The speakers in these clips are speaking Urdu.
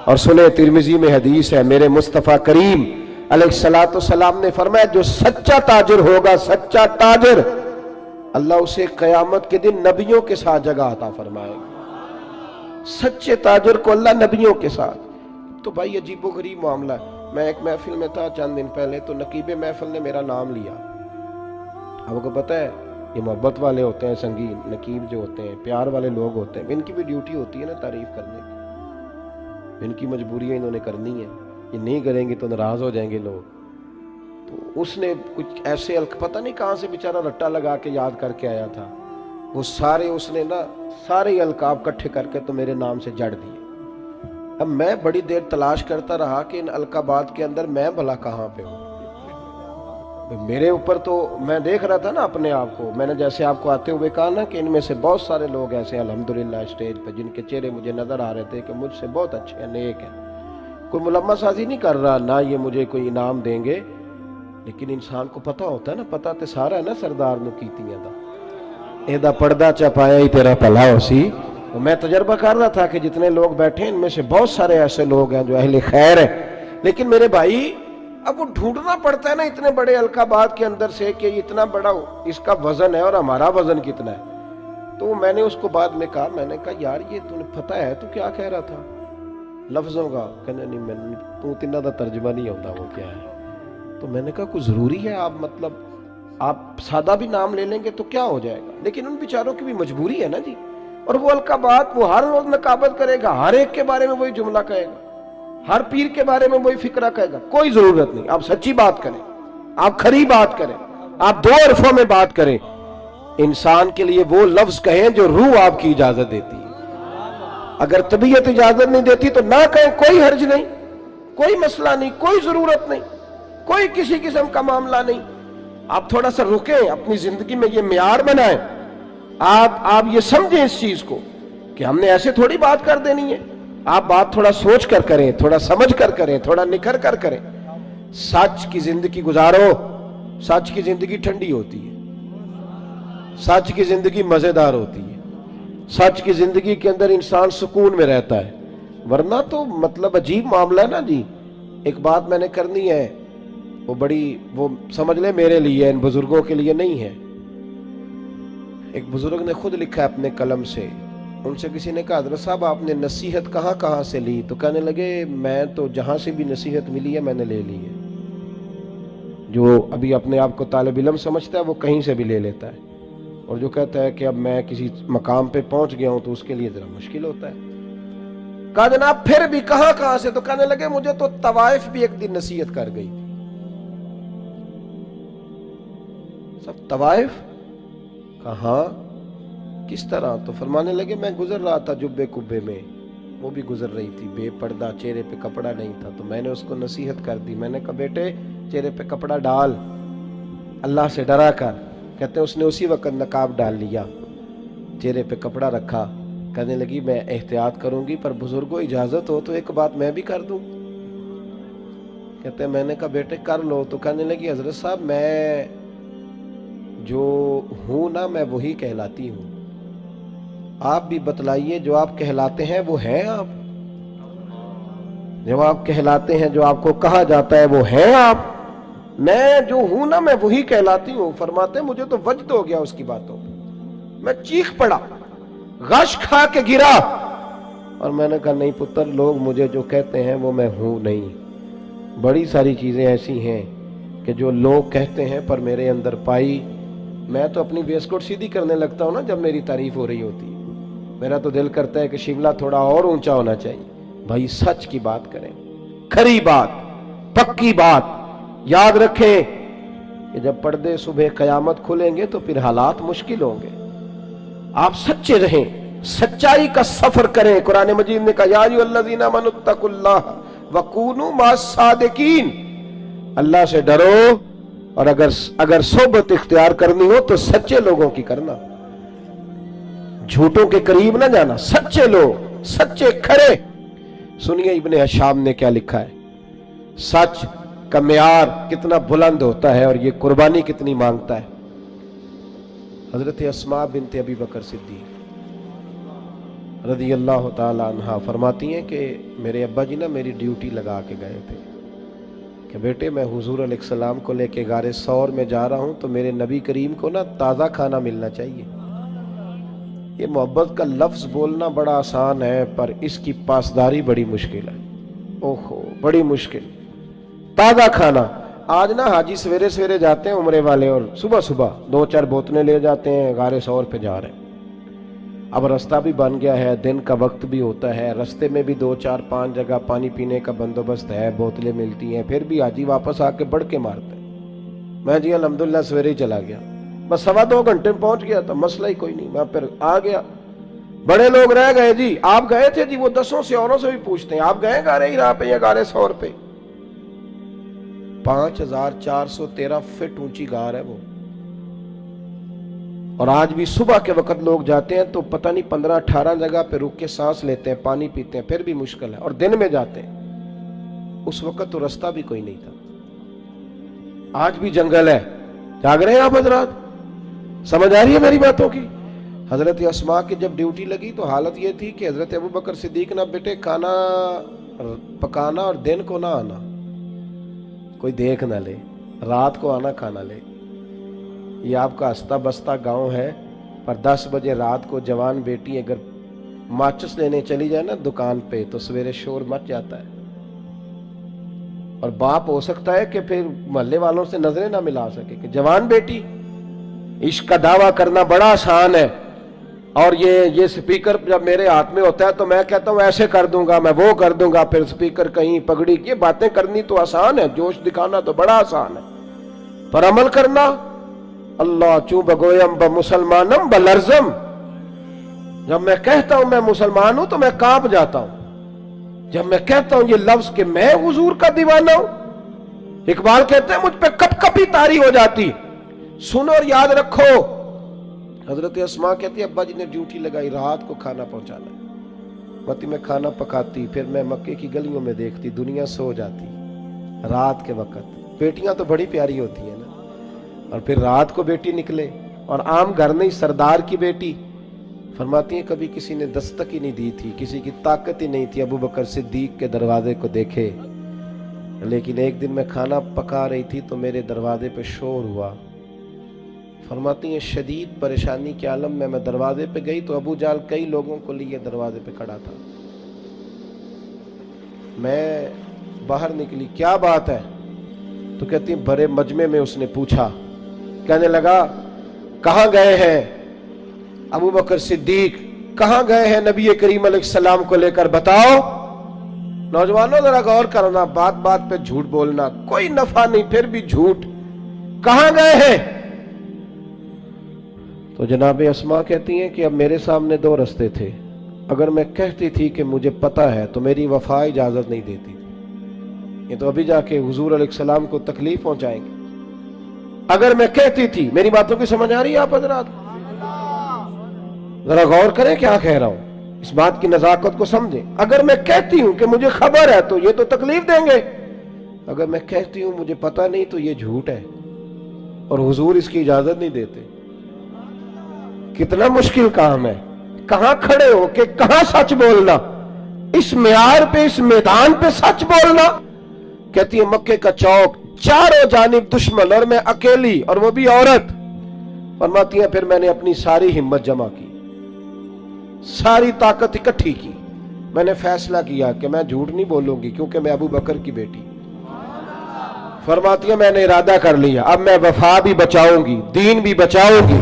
اور سنے ترمذی میں حدیث ہے، میرے مصطفیٰ کریم علیہ السلام نے فرمایا جو سچا تاجر ہوگا، سچا تاجر، اللہ اسے قیامت کے دن نبیوں کے ساتھ جگہ عطا فرمائے گا۔ سچے تاجر کو اللہ نبیوں کے ساتھ۔ تو بھائی عجیب و غریب معاملہ ہے۔ میں ایک محفل میں تھا چند دن پہلے، تو نقیب محفل نے میرا نام لیا۔ آپ کو پتہ ہے یہ محبت والے ہوتے ہیں، سنگین نقیب جو ہوتے ہیں، پیار والے لوگ ہوتے ہیں، ان کی بھی ڈیوٹی ہوتی ہے نا تعریف کرنے کی، ان کی مجبوری ہے، انہوں نے کرنی ہے، یہ نہیں کریں گے تو ناراض ہو جائیں گے لوگ۔ تو اس نے کچھ ایسے پتہ نہیں کہاں سے بیچارہ رٹا لگا کے یاد کر کے آیا تھا، وہ سارے اس نے نا سارے القاب اکٹھے کر کے تو میرے نام سے جڑ دیے۔ اب میں بڑی دیر تلاش کرتا رہا کہ ان القابات کے اندر میں بھلا کہاں پہ ہوں۔ میرے اوپر تو میں دیکھ رہا تھا نا اپنے آپ کو، میں نے جیسے آپ کو آتے ہوئے کہا نا کہ ان میں سے بہت سارے لوگ ایسے الحمدللہ اسٹیج پہ جن کے چہرے مجھے نظر آ رہے تھے کہ مجھ سے بہت اچھے ہیں، نیک ہیں، کوئی ملمہ سازی نہیں کر رہا، نہ یہ مجھے کوئی انعام دیں گے، لیکن انسان کو پتہ ہوتا ہے نا، پتہ تے سارا ہے نا سردار نو کیتیاں دا ایدہ پردہ چپایا ہی تیرا پلا ہو سی۔ میں تجربہ کر رہا تھا کہ جتنے لوگ بیٹھے ہیں ان میں سے بہت سارے ایسے لوگ ہیں جو اہل خیر ہیں، لیکن میرے بھائی اب وہ ڈھونڈنا پڑتا ہے نا اتنے بڑے القابات کے اندر سے کہ اتنا بڑا اس کا وزن ہے اور ہمارا وزن کتنا ہے۔ تو میں نے اس کو بعد میں کہا یار یہ تمہیں پتہ ہے تو کیا کہہ رہا تھا لفظوں کا؟ کہنا نہیں میں تو تینہ دا ترجمہ نہیں ہوتا وہ کیا ہے۔ تو میں نے کہا کوئی ضروری ہے آپ سادہ بھی نام لے لیں گے تو کیا ہو جائے گا، لیکن ان بیچاروں کی بھی مجبوری ہے نا جی، اور وہ القابات وہ ہر روز نقابت کرے گا، ہر ایک کے بارے میں وہی جملہ کہے گا، ہر پیر کے بارے میں وہی فکرہ کہے گا۔ کوئی ضرورت نہیں، آپ سچی بات کریں، آپ کھری بات کریں، آپ دو حرفوں میں بات کریں، انسان کے لیے وہ لفظ کہیں جو روح آپ کی اجازت دیتی ہے۔ اگر طبیعت اجازت نہیں دیتی تو نہ کہیں، کوئی حرج نہیں، کوئی مسئلہ نہیں، کوئی ضرورت نہیں، کوئی کسی قسم کا معاملہ نہیں۔ آپ تھوڑا سا رکیں، اپنی زندگی میں یہ معیار بنائیں، آپ یہ سمجھیں اس چیز کو کہ ہم نے ایسے تھوڑی بات کر دینی ہے۔ آپ بات تھوڑا سوچ کر کریں، تھوڑا سمجھ کر کریں، تھوڑا نکھر کر کریں۔ سچ کی زندگی گزارو، سچ کی زندگی ٹھنڈی ہوتی ہے، سچ کی زندگی مزیدار ہوتی ہے، سچ کی زندگی کے اندر انسان سکون میں رہتا ہے، ورنہ تو مطلب عجیب معاملہ ہے نا جی۔ ایک بات میں نے کرنی ہے، وہ سمجھ لیں میرے لیے، ان بزرگوں کے لیے نہیں ہے۔ ایک بزرگ نے خود لکھا ہے اپنے قلم سے، ان سے کسی نے کہا حضرت صاحب آپ نے نصیحت کہاں سے لی؟ تو کہنے لگے میں تو جہاں سے بھی نصیحت ملی ہے میں نے لے لی ہے۔ جو ابھی اپنے آپ کو طالب علم سمجھتا ہے وہ کہیں سے بھی لے لیتا ہے، اور جو کہتا ہے کہ اب میں کسی مقام پہ پہنچ گیا ہوں تو اس کے لیے ذرا مشکل ہوتا ہے۔ کہا جناب پھر بھی کہاں سے؟ تو کہنے لگے مجھے تو طوائف بھی ایک دن نصیحت کر گئی تھی۔ سب طوائف؟ کہاں کس طرح؟ تو فرمانے لگے میں گزر رہا تھا جبے کبے میں، وہ بھی گزر رہی تھی بے پردہ، چہرے پہ کپڑا نہیں تھا، تو میں نے اس کو نصیحت کر دی، میں نے کہا بیٹے چہرے پہ کپڑا ڈال، اللہ سے ڈرا کر۔ کہتے ہیں اس نے اسی وقت نقاب ڈال لیا، چہرے پہ کپڑا رکھا، کہنے لگی میں احتیاط کروں گی پر بزرگوں اجازت ہو تو ایک بات میں بھی کر دوں؟ کہتے ہیں میں نے کہا بیٹے کر لو۔ تو کہنے لگی حضرت صاحب میں جو ہوں نا میں وہی کہلاتی ہوں، آپ بھی بتلائیے جو آپ کہلاتے ہیں وہ ہیں آپ؟ جو آپ کہلاتے ہیں، جو آپ کو کہا جاتا ہے وہ ہیں آپ؟ میں جو ہوں نا میں وہی کہلاتی ہوں۔ فرماتے مجھے تو وجد ہو گیا اس کی باتوں پہ، میں چیخ پڑا، غش کھا کے گرا، اور میں نے کہا نہیں پتر، لوگ مجھے جو کہتے ہیں وہ میں ہوں نہیں۔ بڑی ساری چیزیں ایسی ہیں کہ جو لوگ کہتے ہیں پر میرے اندر پائی، میں تو اپنی ویسکوٹ سیدھی کرنے لگتا ہوں نا جب میری تعریف ہو رہی ہوتی ہے، میرا تو دل کرتا ہے کہ شملہ تھوڑا اور اونچا ہونا چاہیے۔ بھائی سچ کی بات کریں، کھری بات، پکی بات۔ یاد رکھیں کہ جب پردے صبح قیامت کھلیں گے تو پھر حالات مشکل ہوں گے۔ آپ سچے رہیں، سچائی کا سفر کریں۔ قرآن مجید نے کہا یا ایھا الذین آمنوا اتقوا اللہ وکونوا مع الصادقین، اللہ سے ڈرو، اور اگر صحبت اختیار کرنی ہو تو سچے لوگوں کی کرنا، جھوٹوں کے قریب نہ جانا، سچے لوگ، سچے کھڑے۔ سنیے ابن ہشام نے کیا لکھا ہے، سچ کا معیار کتنا بلند ہوتا ہے اور یہ قربانی کتنی مانگتا ہے۔ حضرت اسماء بنت ابی بکر صدیق رضی اللہ تعالی عنہ فرماتی ہیں کہ میرے ابا جی نا میری ڈیوٹی لگا کے گئے تھے کہ بیٹے میں حضور علیہ السلام کو لے کے غار ثور میں جا رہا ہوں تو میرے نبی کریم کو نا تازہ کھانا ملنا چاہیے۔ یہ محبت کا لفظ بولنا بڑا آسان ہے پر اس کی پاسداری بڑی مشکل ہے، اوہو بڑی مشکل۔ تازہ کھانا، آج نا حاجی سویرے سویرے جاتے ہیں عمرے والے اور صبح صبح 2-4 بوتلیں لے جاتے ہیں، غار ثور پہ جا رہے ہیں۔ اب رستہ بھی بن گیا ہے، دن کا وقت بھی ہوتا ہے، رستے میں بھی 2-4-5 جگہ پانی پینے کا بندوبست ہے، بوتلیں ملتی ہیں، پھر بھی حاجی واپس آ کے بڑھ کے مارتے ہیں۔ میں جی الحمدللہ سویرے ہی چلا گیا، بس 2.25 گھنٹے میں پہنچ گیا تھا، مسئلہ ہی کوئی نہیں، میں پھر آ گیا۔ بڑے لوگ رہ گئے جی آپ گئے تھے جی، وہ 10 سے اوروں سے بھی پوچھتے ہیں آپ گئے غار ہرا پہ یا غار ثور پہ؟ 5413 فٹ اونچی غار ہے وہ، اور آج بھی صبح کے وقت لوگ جاتے ہیں تو پتہ نہیں 15-18 جگہ پہ رک کے سانس لیتے ہیں، پانی پیتے ہیں، پھر بھی مشکل ہے، اور دن میں جاتے ہیں۔ اس وقت تو رستہ بھی کوئی نہیں تھا، آج بھی جنگل ہے۔ جاگ رہے ہیں آپ حضرات؟ سمجھ آ رہی ہے میری باتوں کی؟ حضرت اسماء کی جب ڈیوٹی لگی تو حالت یہ تھی کہ حضرت ابوبکر صدیق نہ بیٹے کھانا پکانا اور دن کو نہ آنا، کوئی دیکھ نہ لے، رات کو آنا کھانا لے۔ یہ آپ کا ہستا بستہ گاؤں ہے، پر 10 بجے رات کو جوان بیٹی اگر ماچس لینے چلی جائے نا دکان پہ تو سویرے شور مچ جاتا ہے، اور باپ ہو سکتا ہے کہ پھر محلے والوں سے نظریں نہ ملا سکے کہ جوان بیٹی۔ عشق کا دعویٰ کرنا بڑا آسان ہے، اور یہ سپیکر جب میرے ہاتھ میں ہوتا ہے تو میں کہتا ہوں ایسے کر دوں گا، میں وہ کر دوں گا، پھر سپیکر کہیں پگڑی، یہ باتیں کرنی تو آسان ہے، جوش دکھانا تو بڑا آسان ہے، پر عمل کرنا اللہ چوں بگویم بمسلمانم بلرزم۔ جب میں کہتا ہوں میں مسلمان ہوں تو میں کانپ جاتا ہوں، جب میں کہتا ہوں یہ لفظ کہ میں حضور کا دیوانہ ہوں۔ اقبال کہتے ہیں مجھ پہ کپ کپی طاری ہو جاتی۔ سنو اور یاد رکھو، حضرت اسماء کہتی ابا جی نے ڈیوٹی لگائی رات کو کھانا پہنچانا، متی میں کھانا پکاتی، پھر میں مکے کی گلیوں میں دیکھتی دنیا سو جاتی رات کے وقت۔ بیٹیاں تو بڑی پیاری ہوتی ہیں نا، اور پھر رات کو بیٹی نکلے، اور عام گھر نہیں، سردار کی بیٹی۔ فرماتی ہیں کبھی کسی نے دستک ہی نہیں دی تھی، کسی کی طاقت ہی نہیں تھی ابوبکر صدیق کے دروازے کو دیکھے، لیکن ایک دن میں کھانا پکا رہی تھی تو میرے دروازے پہ شور ہوا۔ فرماتی ہیں شدید پریشانی کے عالم میں دروازے پہ گئی تو ابو جال کئی لوگوں کو لیے دروازے پہ کھڑا تھا۔ میں باہر نکلی، کیا بات ہے؟ تو کہتی ہیں بڑے مجمع میں اس نے پوچھا، کہنے لگا کہاں گئے ہیں ابوبکر صدیق، کہاں گئے ہیں نبی کریم علیہ السلام کو لے کر، بتاؤ۔ نوجوانوں ذرا غور کرنا، بات بات پہ جھوٹ بولنا کوئی نفع نہیں، پھر بھی جھوٹ، کہاں گئے ہیں؟ تو جناب اسماء کہتی ہیں کہ اب میرے سامنے 2 رستے تھے، اگر میں کہتی تھی کہ مجھے پتہ ہے تو میری وفا اجازت نہیں دیتی تھی، یہ تو ابھی جا کے حضور علیہ السلام کو تکلیف پہنچائیں گے۔ اگر میں کہتی تھی، میری باتوں کی سمجھ آ رہی ہے آپ حضرات؟ ذرا غور کریں کیا کہہ رہا ہوں، اس بات کی نزاکت کو سمجھیں۔ اگر میں کہتی ہوں کہ مجھے خبر ہے تو یہ تو تکلیف دیں گے، اگر میں کہتی ہوں مجھے پتہ نہیں تو یہ جھوٹ ہے، اور حضور اس کی اجازت نہیں دیتے۔ کتنا مشکل کام ہے، کہاں کھڑے ہو کہ کہاں سچ بولنا، اس معیار پہ، اس میدان پہ سچ بولنا۔ کہتی ہے مکے کا چوک، چاروں جانب دشمن اور میں اکیلی، اور وہ بھی عورت۔ فرماتی ہیں پھر میں نے اپنی ساری ہمت جمع کی، ساری طاقت اکٹھی کی، میں نے فیصلہ کیا کہ میں جھوٹ نہیں بولوں گی کیونکہ میں ابو بکر کی بیٹی۔ فرماتی ہیں میں نے ارادہ کر لیا، اب میں وفا بھی بچاؤں گی، دین بھی بچاؤں گی۔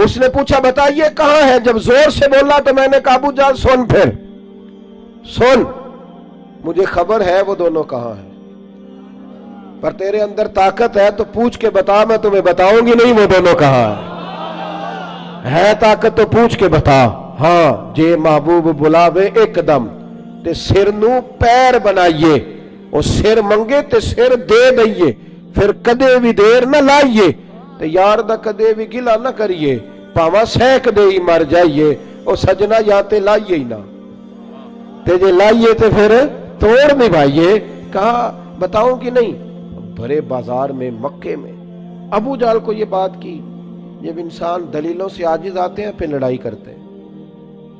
اس نے پوچھا بتائیے کہاں ہے، جب زور سے بولا تو میں نے کہا ابو جان سن، پھر سن، مجھے خبر ہے وہ دونوں کہاں ہیں، پر تیرے اندر طاقت ہے تو پوچھ کے بتا، میں تمہیں بتاؤں گی نہیں وہ دونوں کہاں ہیں، ہے طاقت تو پوچھ کے بتا۔ ہاں جے محبوب بلاوے ایک دم تے سر نو پیر بنائیے، اور سر منگے تے سر دے دئیے، پھر کدے بھی دیر نہ لائیے، تے یار دا کدے بھی گلا نہ کریے، پاواں سینک دے ہی مر جائیے، او سجنا یا تے لائیے ہی نہ، تے جے لائیے تے پھر توڑ نبھائیے۔ کہا بتاؤں کہ نہیں؟ بھرے بازار میں، مکے میں ابو جال کو یہ بات کی۔ جب انسان دلیلوں سے عاجز آتے ہیں پھر لڑائی کرتے ہیں،